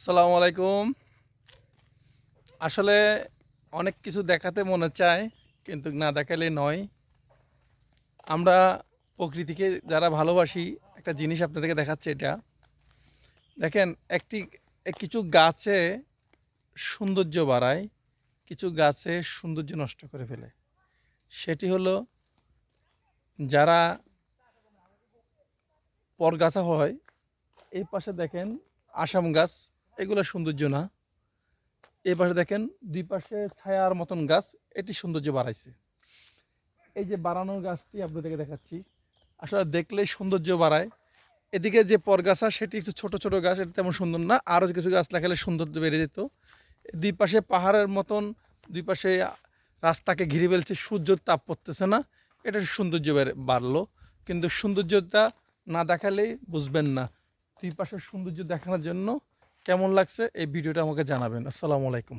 আসসালামু আলাইকুম। আসলে অনেক কিছু দেখাতে মনে চায়, কিন্তু না দেখালে নয়। আমরা প্রকৃতিকে যারা ভালোবাসি, একটা জিনিস আপনাদেরকে দেখাচ্ছে। এটা দেখেন, কিছু গাছে সৌন্দর্য বাড়ায়, কিছু গাছে সৌন্দর্য নষ্ট করে ফেলে। সেটি হলো, যারা পরগাছা হয়, এই পাশে দেখেন আসাম গাছ, এগুলো সৌন্দর্য না। এই পাশে দেখেন দুই পাশে ছায়ার মতন গাছ, এটি সৌন্দর্য বাড়াইছে। এই যে বাড়ানোর গাছটি আপনাদেরকে দেখাচ্ছি, আসলে দেখলেই সৌন্দর্য বাড়ায়। এদিকে যে পরগাছা, সেটি একটু ছোট ছোট গাছ, এটা তেমন সুন্দর না। আরও কিছু গাছ লাগালে সৌন্দর্য বেড়ে যেত। দুই পাশে পাহাড়ের মতন, দুই পাশে রাস্তাকে ঘিরে ফেলছে, সূর্যের তাপ পড়তেছে না, এটা সৌন্দর্য বাড়লো। কিন্তু সৌন্দর্যটা না দেখালেই বুঝবেন না। দুই পাশের সৌন্দর্য দেখানোর জন্য কেমন লাগছে এই ভিডিওটা আমাকে জানাবেন। আসসালামু আলাইকুম।